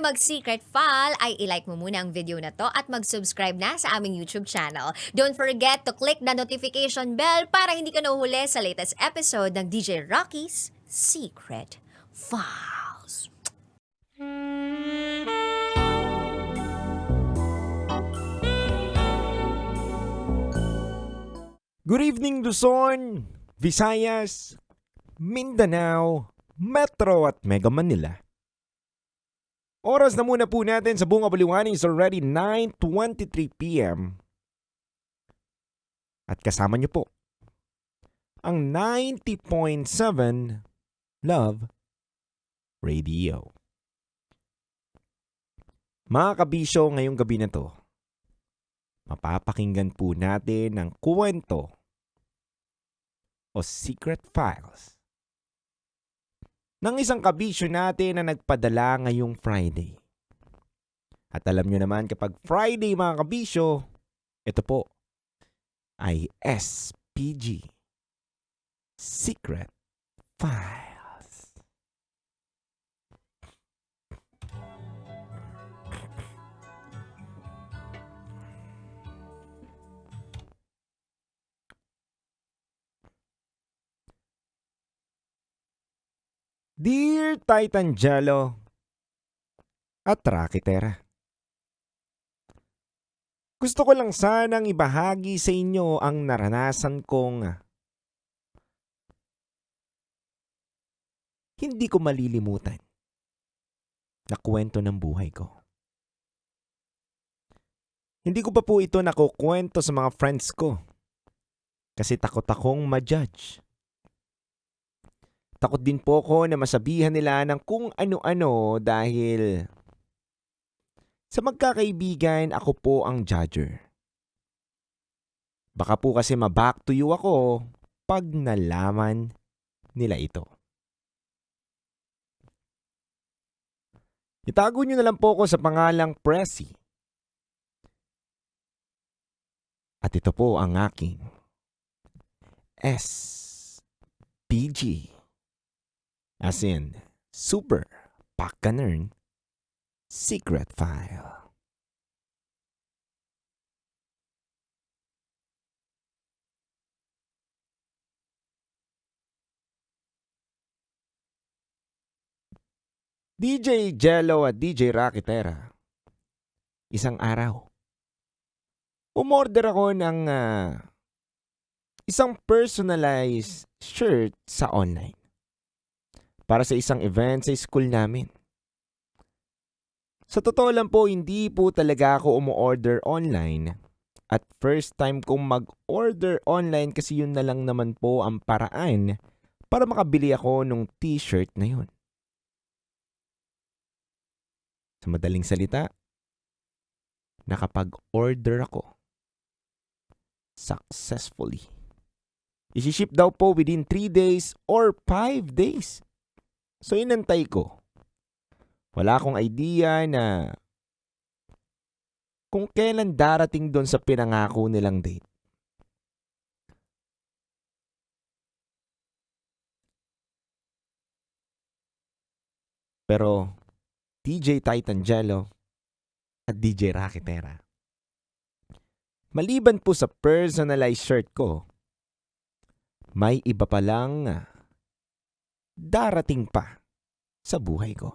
mag-secret file ay ilike mo muna ang video na to at mag-subscribe na sa aming YouTube channel. Don't forget to click the notification bell para hindi ka nahuhuli sa latest episode ng DJ Rocky's Secret Files. Good evening Luzon, Visayas, Mindanao, Metro at Mega Manila. Oras na muna po natin sa Bunga Baliwanag is already 9:23 p.m. At kasama niyo po ang 90.7 Love Radio. Mga kabisyo, ngayong gabi na to, mapapakinggan po natin ang kwento o secret files ng isang kabisyo natin na nagpadala ngayong Friday. At alam nyo naman kapag Friday mga kabisyo, ito po ay SPG, Secret Files. Dear Titan Jello at Rakitera, gusto ko lang sanang ibahagi sa inyo ang naranasan kong hindi ko malilimutan na kwento ng buhay ko. Hindi ko pa po ito nakukwento sa mga friends ko kasi takot akong ma-judge. Takot din po ako na masabihan nila ng kung ano-ano dahil sa magkakaibigan ako po ang judger. Baka po kasi ma-back to you ako pag nalaman nila ito. Itago nyo na lang po ako sa pangalang Pressy. At ito po ang aking SPG. As in, Super Pagkanern Secret File. DJ Jello at DJ Rakitera, isang araw, umorder ako ng isang personalized shirt sa online para sa isang event sa school namin. Sa totoo lang po, hindi po talaga ako umu-order online. At first time kong mag-order online kasi yun na lang naman po ang paraan para makabili ako ng t-shirt na yun. Sa madaling salita, nakapag-order ako successfully. I-ship daw po within 3 days or 5 days. So inantay ko. Wala akong idea na kung kailan darating doon sa pinangako nilang date. Pero DJ Titan Jello at DJ Rakitera, maliban po sa personalized shirt ko, may iba palang darating pa sa buhay ko.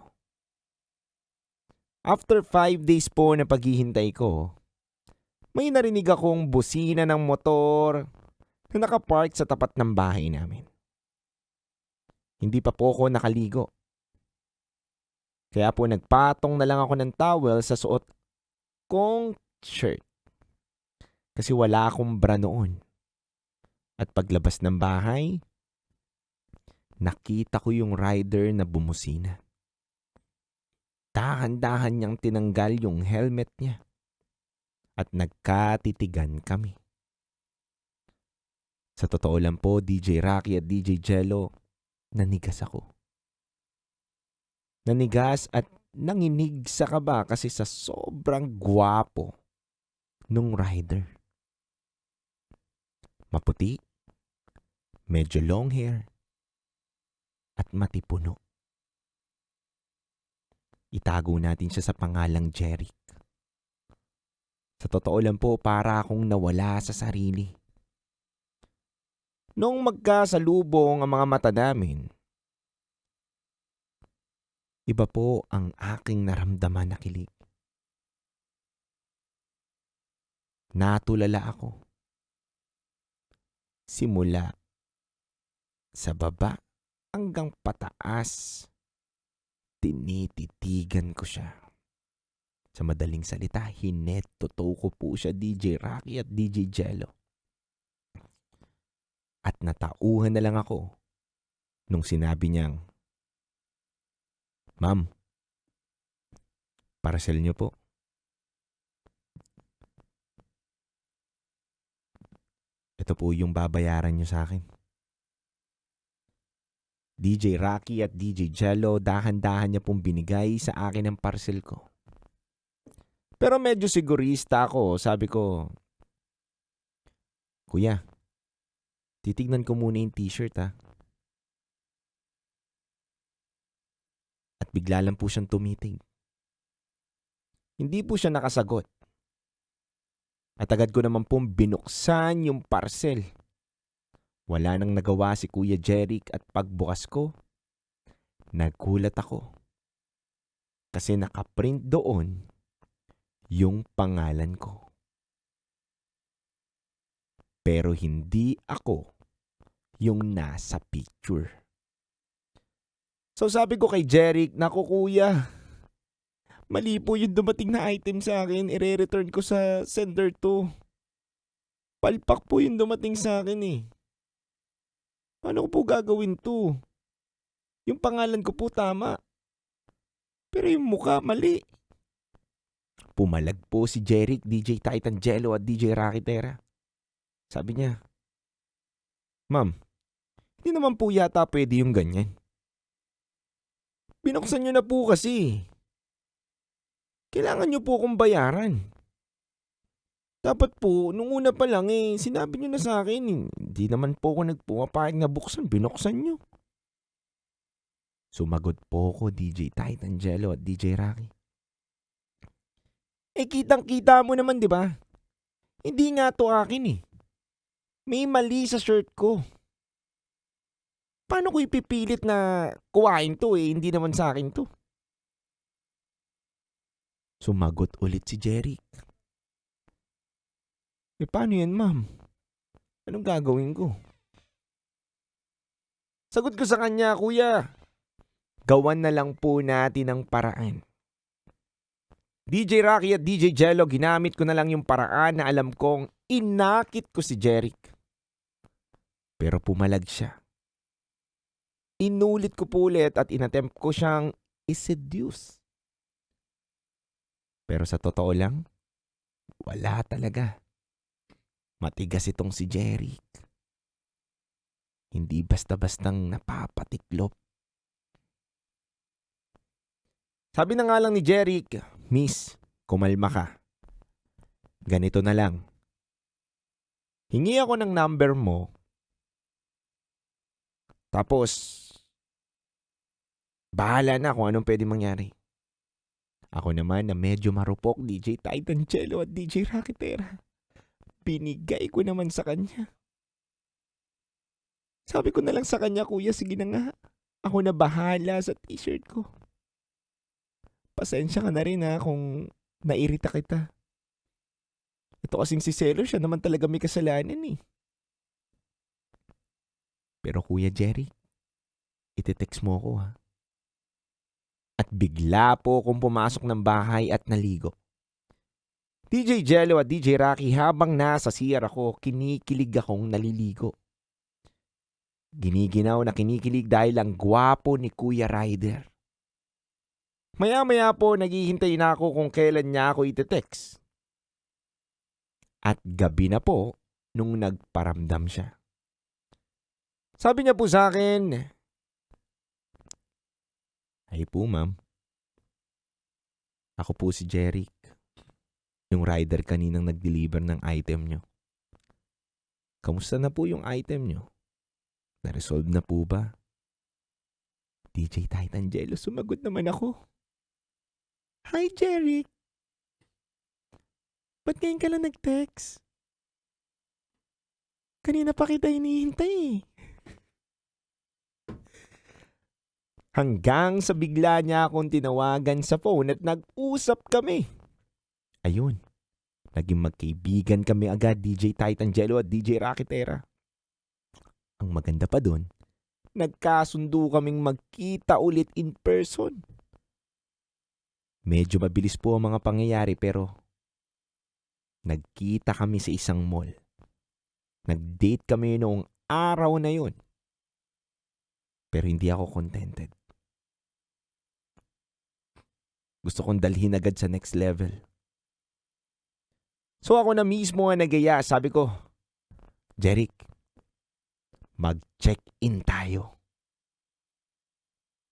After 5 days po na paghihintay ko, may narinig akong busina ng motor na nakapark sa tapat ng bahay namin. Hindi pa po ako nakaligo. Kaya po nagpatong na lang ako ng towel sa suot kong shirt. Kasi wala akong bra noon. At paglabas ng bahay, nakita ko yung rider na bumusina. Dahan-dahan niyang tinanggal yung helmet niya. At nagkatitigan kami. Sa totoo lang po, DJ Rocky at DJ Jello, nanigas ako. Nanigas at nanginig sa kaba kasi sa sobrang gwapo nung rider. Maputi, medyo long hair, at matipuno. Itago natin siya sa pangalang Jeric. Sa totoo lang po, para akong nawala sa sarili. Noong magkasalubong ang mga mata namin, iba po ang aking naramdaman na kilig. Natulala ako. Simula sa baba hanggang pataas, tinititigan ko siya. Sa madaling salita, hinet-totoo ko po siya, DJ Rocky at DJ Jello. At natauhan na lang ako nung sinabi niyang, "Ma'am, parcel niyo po." Ito po yung babayaran niyo sa akin. DJ Rocky at DJ Jello, dahan-dahan niya pong binigay sa akin ang parcel ko. Pero medyo sigurista ako, sabi ko, "Kuya, titignan ko muna yung t-shirt ha." At bigla lang po siyang tumitig. Hindi po siya nakasagot. At agad ko naman pong binuksan yung parcel. Wala nang nagawa si Kuya Jeric at pagbukas ko, nagulat ako. Kasi nakaprint doon yung pangalan ko. Pero hindi ako yung nasa picture. So sabi ko kay Jeric, "Naku kuya, mali po yung dumating na item sa akin. Ire-return ko sa sender to. Palpak po yung dumating sa akin eh. Paano ko po gagawin to? Yung pangalan ko po tama. Pero yung mukha mali." Pumalag po si Jeric, DJ Titan Jello at DJ Rocky Terra. Sabi niya, "Ma'am, hindi naman po yata pwede yung ganyan. Binuksan niyo na po kasi. Kailangan niyo po akong bayaran. Dapat po, nung una pa lang sinabi niyo na sa akin, hindi naman po ako nagpumapayag na buksan, binuksan niyo." Sumagot po ko, DJ Titan Jello at DJ Rocky. Kitang-kita mo naman, di ba? Hindi nga to akin eh. May mali sa shirt ko. Paano ko ipipilit na kuhain to hindi naman sa akin to? Sumagot ulit si Jeric. Paano yan, ma'am? Anong gagawin ko? Sagot ko sa kanya, "Kuya, gawan na lang po natin ang paraan. DJ Rocky at DJ Jello, ginamit ko na lang yung paraan na alam kong inakit ko si Jeric." Pero pumalag siya. Inulit ko po ulit at inattempt ko siyang iseduce. Pero sa totoo lang, wala talaga. Matigas itong si Jeric. Hindi basta-bastang napapatiklop. Sabi na nga lang ni Jeric, "Miss, kumalma ka. Ganito na lang. Hingi ako ng number mo. Tapos, bahala na kung anong pwede mangyari." Ako naman na medyo marupok, DJ Titan Jello at DJ Rocky Terra, binigay ko naman sa kanya. Sabi ko na lang sa kanya, "Kuya, sige na nga. Ako na bahala sa t-shirt ko. Pasensya ka na rin kung nairita kita. Ito kasing si seller, siya naman talaga may kasalanan eh." Pero Kuya Jerry, iti-text mo ko ha. At bigla po akong pumasok ng bahay at naligo. DJ Jello at DJ Rocky, habang nasa CR ako, kinikilig akong naliligo. Giniginaw na kinikilig dahil ang gwapo ni Kuya Ryder. Maya-maya po naghihintay na ako kung kailan niya ako iti-text. At gabi na po nung nagparamdam siya. Sabi niya po sa akin, "Ay po ma'am, ako po si Jeric, yung rider kaninang nag-deliver ng item nyo. Kamusta na po yung item nyo? Na-resolve na po ba?" DJ Titan Jello, sumagot naman ako. Hi, Jeric. Ba't ngayon ka lang nag-text? Kanina pa kita hinihintay eh. Hanggang sa bigla niya akong tinawagan sa phone at nag-usap kami. Ayun, naging magkaibigan kami agad, DJ Titangelo at DJ Rakitera. Ang maganda pa dun, nagkasundo kaming magkita ulit in person. Medyo mabilis po ang mga pangyayari pero nagkita kami sa isang mall. Nag-date kami noong araw na yun. Pero hindi ako contented. Gusto kong dalhin agad sa next level. So ako na mismo ang nagaya. Sabi ko, Jeric, mag-check-in tayo.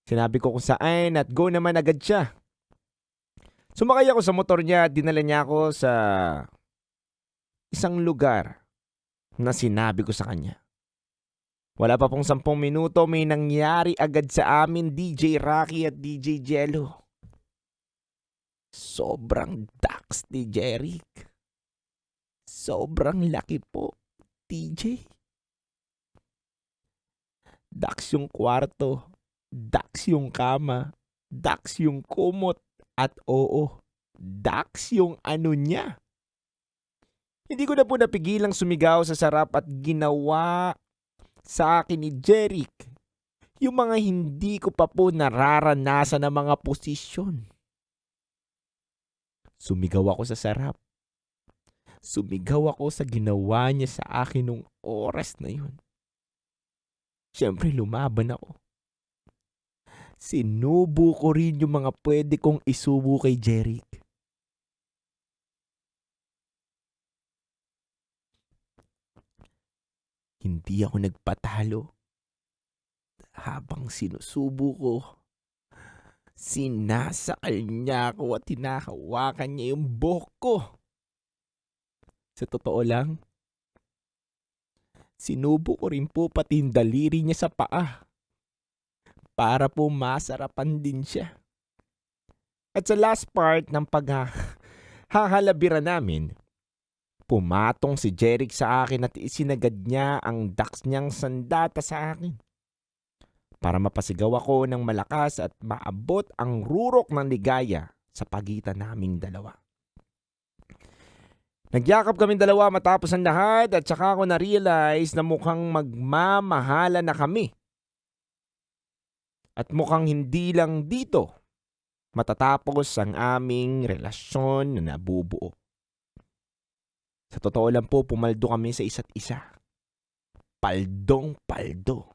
Sinabi ko kung saan at go naman agad siya. Sumakay ako sa motor niya at dinala niya ako sa isang lugar na sinabi ko sa kanya. Wala pa pong 10 minuto may nangyari agad sa amin, DJ Rocky at DJ Jello. Sobrang dax ni Jeric. Sobrang laki po, DJ. Dax yung kwarto, dax yung kama, dax yung kumot, at oo, dax yung ano niya. Hindi ko na po napigilang sumigaw sa sarap at ginawa sa akin ni Jeric yung mga hindi ko pa po nararanasan na mga posisyon. Sumigaw ako sa sarap. Sumigaw ako sa ginawa niya sa akin nung oras na yun. Siyempre lumaban ako. Sinubo ko rin yung mga pwede kong isubo kay Jeric. Hindi ako nagpatalo. Habang sinusubo ko, sinasakal niya ako at hinahawakan niya yung buhok ko. Sa totoo lang, sinubo ko rin po pati yung daliri niya sa paa para po masarapan din siya. At sa last part ng paghahalabira namin, pumatong si Jeric sa akin at isinagad niya ang dax niyang sandata sa akin para mapasigaw ako ng malakas at maabot ang rurok ng ligaya sa pagitan naming dalawa. Nagyakap kaming dalawa matapos ang lahat at saka ako na-realize na mukhang magmamahala na kami. At mukhang hindi lang dito matatapos ang aming relasyon na nabubuo. Sa totoo lang po, pumaldo kami sa isa't isa. Paldong-paldo.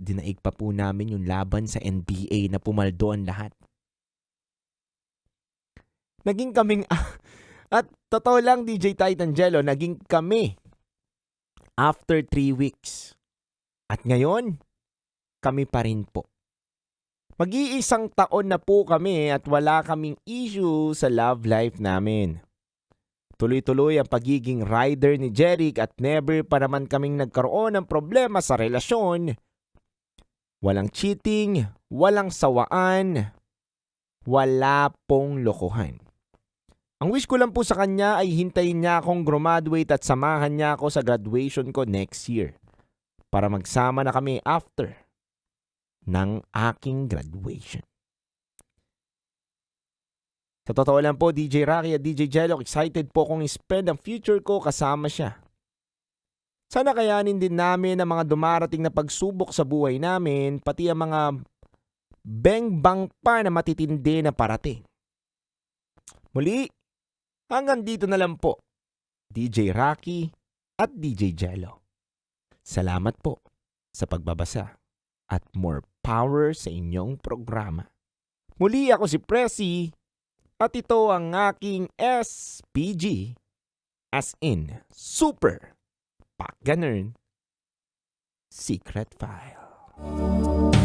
Dinaig pa po namin yung laban sa NBA na pumaldo ang lahat. Naging kaming, at totoo lang DJ Titangelo, naging kami after 3 weeks. At ngayon, kami pa rin po. Mag-iisang taon na po kami at wala kaming issue sa love life namin. Tuloy-tuloy ang pagiging rider ni Jeric at never pa naman kaming nagkaroon ng problema sa relasyon. Walang cheating, walang sawaan, wala pong lokohan. Ang wish ko lang po sa kanya ay hintayin niya akong graduate at samahan niya ako sa graduation ko next year para magsama na kami after ng aking graduation. Sa totoo lang po, DJ Rocky at DJ Jello, excited po kong i-spend ang future ko kasama siya. Sana kayanin din namin ang mga dumarating na pagsubok sa buhay namin, pati ang mga beng-bang pa na matitindi na parating. Muli, hanggang dito na lang po, DJ Rocky at DJ Jello. Salamat po sa pagbabasa at more power sa inyong programa. Muli ako si Prezi at ito ang aking SPG as in Super Pak Ganern Secret File.